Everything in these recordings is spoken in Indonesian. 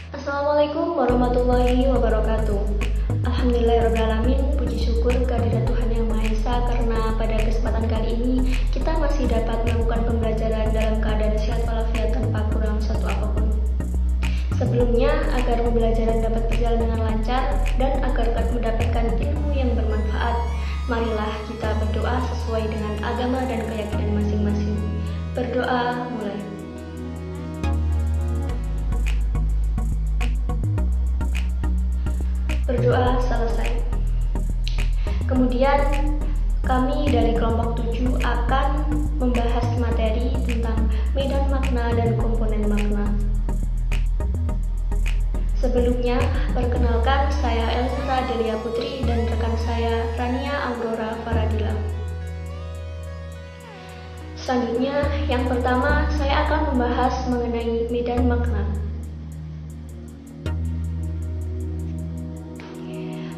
Assalamualaikum warahmatullahi wabarakatuh. Alhamdulillahirrahmanirrahim. Puji syukur kehadirat Tuhan Yang Maha Esa karena pada kesempatan kali ini kita masih dapat melakukan pembelajaran dalam keadaan sehat walafiat tanpa kurang satu apapun. Sebelumnya, agar pembelajaran dapat berjalan dengan lancar dan agar mendapatkan ilmu yang bermanfaat, marilah kita berdoa sesuai dengan agama dan keyakinan masing-masing. Berdoa mulai. Berdoa selesai. Kemudian kami dari kelompok 7 akan membahas materi tentang medan makna dan komponen makna. Sebelumnya, perkenalkan saya Elvira Delia Putri dan rekan saya Rania Aurora Faradila. Selanjutnya, yang pertama saya akan membahas mengenai medan makna.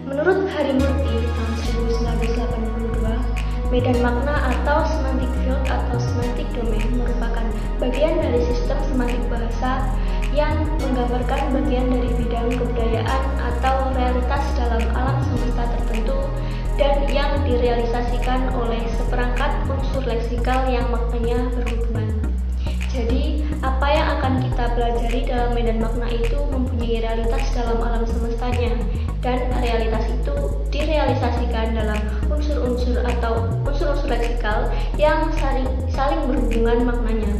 Menurut Harimurti tahun 1982, medan makna atau semantic field atau semantic domain merupakan bagian dari sistem semantik bahasa yang menggambarkan bagian dari bidang kebudayaan atau realitas dalam alam semesta tertentu dan yang direalisasikan oleh seperangkat unsur leksikal yang maknanya berhubungan. Jadi, apa yang akan kita pelajari dalam medan makna itu mempunyai realitas dalam alam semestanya, dan realitas itu direalisasikan dalam unsur-unsur atau unsur-unsur leksikal yang saling berhubungan maknanya.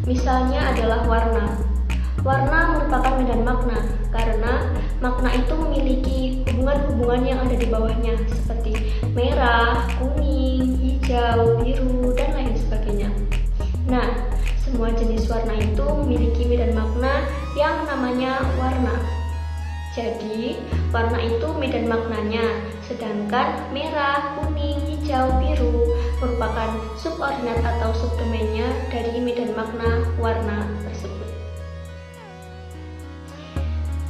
Misalnya adalah warna. Warna merupakan medan makna karena makna itu memiliki hubungan-hubungan yang ada di bawahnya seperti merah, kuning, hijau, biru, dan lain sebagainya. Nah, semua jenis warna itu memiliki medan makna yang namanya warna. Jadi, warna itu medan maknanya, sedangkan merah, kuning, hijau, biru merupakan subordinat atau subdomainnya dari medan makna warna tersebut.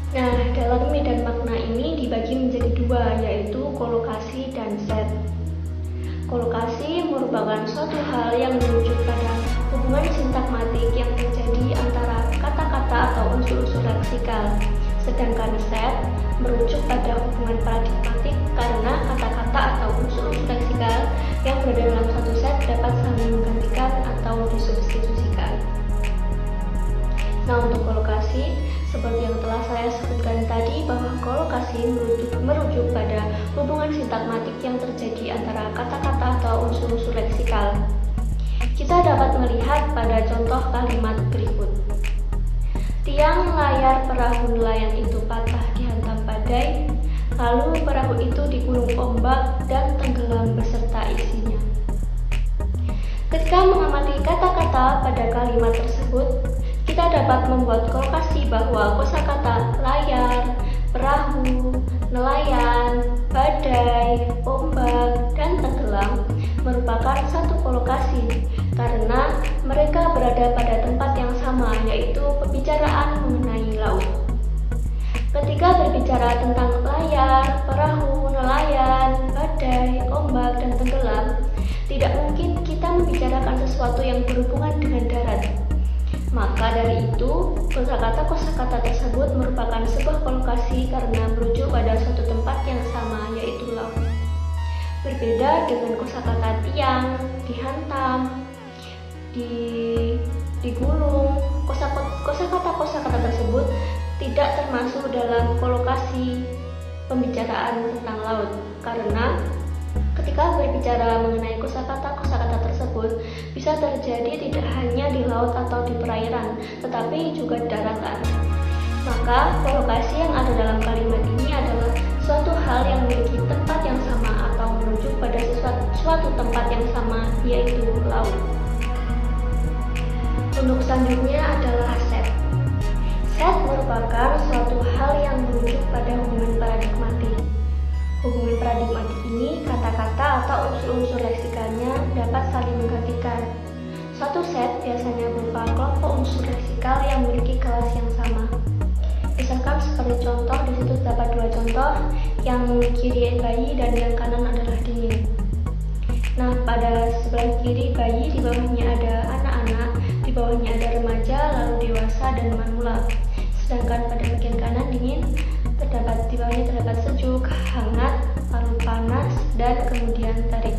Nah, dalam medan makna ini dibagi menjadi dua, yaitu kolokasi dan set. Kolokasi merupakan suatu hal yang merujuk pada hubungan sintakmatik yang terjadi antara kata-kata atau unsur-unsur leksikal. Sedangkan set merujuk pada hubungan paradigmatik karena kata-kata atau unsur-unsur leksikal yang berada dalam satu set dapat saling menggantikan atau disubstitusikan. Nah, untuk kolokasi, seperti yang telah saya sebutkan tadi bahwa kolokasi merujuk pada hubungan sintakmatik yang terjadi antara kata-kata atau unsur-unsur leksikal. Kita dapat melihat pada contoh kalimat berikut. Tiang layar perahu nelayan itu patah dihantam badai, lalu perahu itu digulung ombak dan tenggelam beserta isinya. Ketika mengamati kata-kata pada kalimat tersebut, kita dapat membuat kolokasi bahwa kosakata layar, perahu, nelayan, badai, ombak, dan tenggelam merupakan satu kolokasi karena mereka berada pada tempat yang sama, yaitu pembicaraan mengenai laut. Ketika berbicara tentang layar, perahu, nelayan, badai, ombak, dan tenggelam, tidak mungkin kita membicarakan sesuatu yang berhubungan dengan darat. Maka dari itu, kosakata-kosakata tersebut merupakan sebuah kolokasi karena merujuk pada suatu tempat yang sama, yaitu laut. Berbeda dengan kosakata tiang, dihantam, digulung, kosakata-kosakata tersebut tidak termasuk dalam kolokasi pembicaraan tentang laut karena ketika berbicara mengenai kosakata-kosakata tersebut bisa terjadi tidak hanya di laut atau di perairan, tetapi juga di daratan. Maka kolokasi yang ada dalam kalimat ini adalah suatu hal yang memiliki tempat yang sama atau merujuk pada suatu tempat yang sama, yaitu laut. Untuk selanjutnya adalah set. Set merupakan suatu hal yang merujuk pada hubungan paradigmatik. Hubungan paradigmatik ini kata-kata atau unsur-unsur leksikalnya dapat saling menggantikan. Suatu set biasanya berupa kelompok unsur leksikal yang memiliki kelas yang sama. Misalkan seperti contoh, di situ terdapat dua contoh, yang kiri bayi dan yang kanan adalah dingin. Nah, pada sebelah kiri bayi, di bawahnya ada anak-anak, di bawahnya ada remaja, lalu dewasa, dan manula. Sedangkan pada bagian kanan dingin, di bawahnya terdapat sejuk, hangat, lalu panas, dan kemudian terik.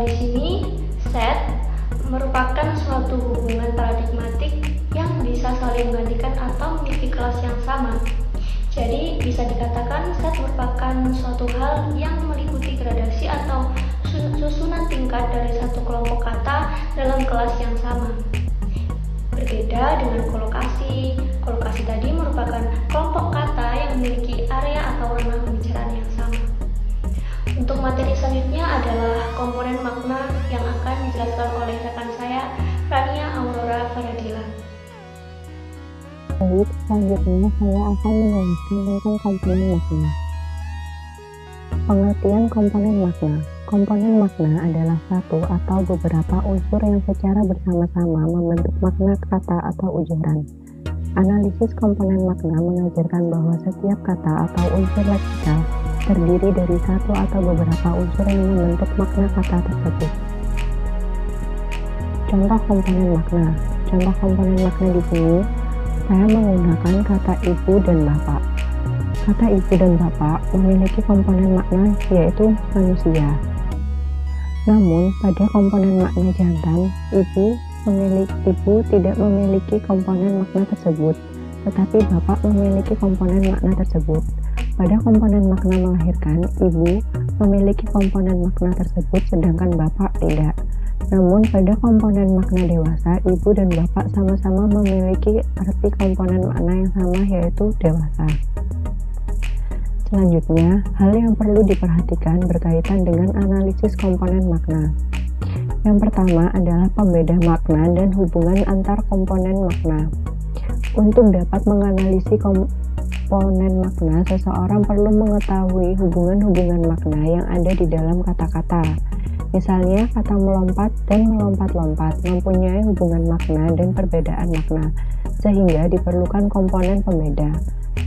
Di sini set merupakan suatu hubungan paradigmatik yang bisa saling menggantikan atau memiliki kelas yang sama. Jadi bisa dikatakan set merupakan suatu hal yang meliputi gradasi atau susunan tingkat dari satu kelompok kata dalam kelas yang sama. Berbeda dengan kolokasi. Kolokasi tadi merupakan kelompok kata yang memiliki area atau ranah pembicaraan yang sama. Untuk materi selanjutnya adalah komponen makna yang akan dijelaskan oleh rekan saya, Rania Aurora Faradila. Baik, selanjutnya saya akan menjelaskan tentang komponen makna. Pengertian komponen makna. Komponen makna adalah satu atau beberapa unsur yang secara bersama-sama membentuk makna kata atau ujaran. Analisis komponen makna mengajarkan bahwa setiap kata atau unsur leksikal terdiri dari satu atau beberapa unsur yang membentuk makna kata tersebut. Contoh komponen makna. Contoh komponen makna di sini, saya menggunakan kata ibu dan bapak. Kata ibu dan bapak memiliki komponen makna yaitu manusia. Namun, pada komponen makna jantan, ibu tidak memiliki komponen makna tersebut, tetapi bapak memiliki komponen makna tersebut. Pada komponen makna melahirkan, ibu memiliki komponen makna tersebut, sedangkan bapak tidak. Namun, pada komponen makna dewasa, ibu dan bapak sama-sama memiliki arti komponen makna yang sama, yaitu dewasa. Selanjutnya, hal yang perlu diperhatikan berkaitan dengan analisis komponen makna. Yang pertama adalah pembeda makna dan hubungan antar komponen makna. Untuk dapat menganalisis komponen makna, seseorang perlu mengetahui hubungan-hubungan makna yang ada di dalam kata-kata. Misalnya, kata melompat dan melompat-lompat mempunyai hubungan makna dan perbedaan makna, sehingga diperlukan komponen pembeda.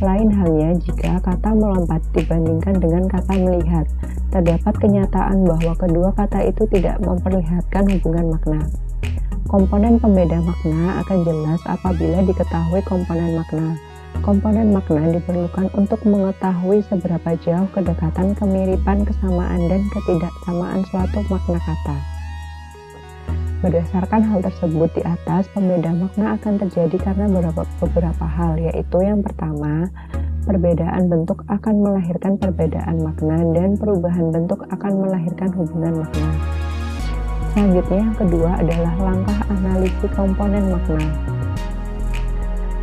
Lain halnya jika kata melompat dibandingkan dengan kata melihat, terdapat kenyataan bahwa kedua kata itu tidak memperlihatkan hubungan makna. Komponen pembeda makna akan jelas apabila diketahui komponen makna. Komponen makna diperlukan untuk mengetahui seberapa jauh kedekatan, kemiripan, kesamaan, dan ketidaksamaan suatu makna kata. Berdasarkan hal tersebut di atas, pembeda makna akan terjadi karena beberapa hal, yaitu yang pertama, perbedaan bentuk akan melahirkan perbedaan makna dan perubahan bentuk akan melahirkan hubungan makna. Selanjutnya yang kedua adalah langkah analisis komponen makna.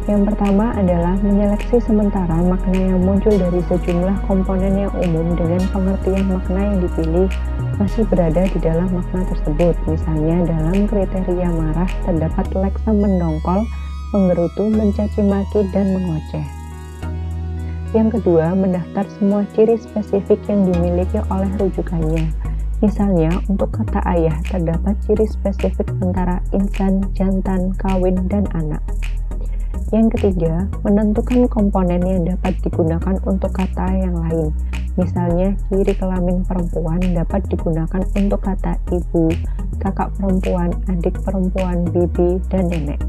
Yang pertama adalah menyeleksi sementara makna yang muncul dari sejumlah komponen yang umum dengan pengertian makna yang dipilih masih berada di dalam makna tersebut. Misalnya dalam kriteria marah terdapat leksem mendongkol, menggerutu, mencaci maki, dan mengoceh. Yang kedua, mendaftar semua ciri spesifik yang dimiliki oleh rujukannya. Misalnya, untuk kata ayah terdapat ciri spesifik antara insan, jantan, kawin, dan anak. Yang ketiga, menentukan komponen yang dapat digunakan untuk kata yang lain. Misalnya, ciri kelamin perempuan dapat digunakan untuk kata ibu, kakak perempuan, adik perempuan, bibi, dan nenek.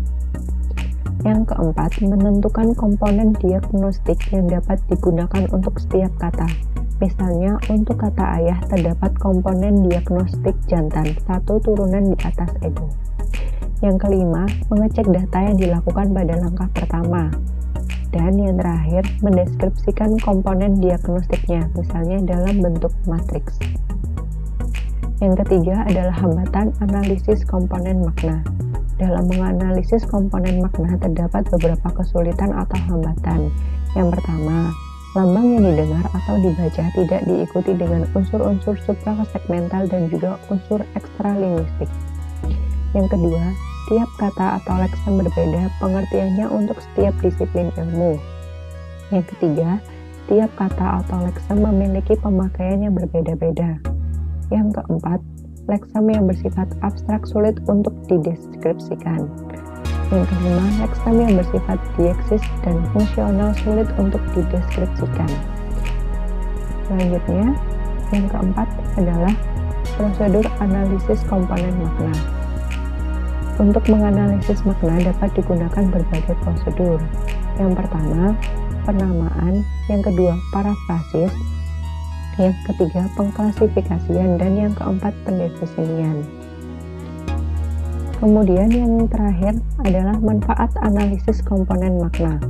Yang keempat, menentukan komponen diagnostik yang dapat digunakan untuk setiap kata. Misalnya, untuk kata ayah terdapat komponen diagnostik jantan, satu turunan di atas ego. Yang kelima, mengecek data yang dilakukan pada langkah pertama. Dan yang terakhir, mendeskripsikan komponen diagnostiknya, misalnya dalam bentuk matriks. Yang ketiga adalah hambatan analisis komponen makna. Dalam menganalisis komponen makna terdapat beberapa kesulitan atau hambatan. Yang pertama, lambang yang didengar atau dibaca tidak diikuti dengan unsur-unsur suprasegmental dan juga unsur ekstralinguistik. Yang kedua, tiap kata atau leksem berbeda pengertiannya untuk setiap disiplin ilmu. Yang ketiga, tiap kata atau leksem memiliki pemakaian yang berbeda-beda. Yang keempat, leksem yang bersifat abstrak sulit untuk dideskripsikan. Yang kelima, leksem yang bersifat dieksis dan fungsional sulit untuk dideskripsikan. Selanjutnya, yang keempat adalah prosedur analisis komponen makna. Untuk menganalisis makna dapat digunakan berbagai prosedur. Yang pertama, penamaan, yang kedua, parafrasis, yang ketiga, pengklasifikasian, dan yang keempat, pendefinisian. Kemudian yang terakhir adalah manfaat analisis komponen makna.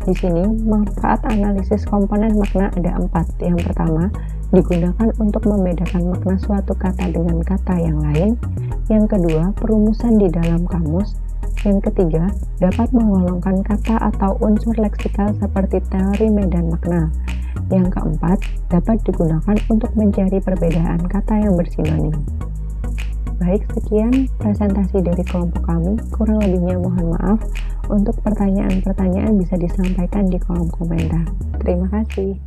Di sini manfaat analisis komponen makna ada 4. Yang pertama, digunakan untuk membedakan makna suatu kata dengan kata yang lain. Yang kedua, perumusan di dalam kamus. Yang ketiga, dapat menggolongkan kata atau unsur leksikal seperti teori medan makna. Yang keempat, dapat digunakan untuk mencari perbedaan kata yang bersinonim. Baik, sekian presentasi dari kelompok kami. Kurang lebihnya mohon maaf. Untuk pertanyaan-pertanyaan bisa disampaikan di kolom komentar. Terima kasih.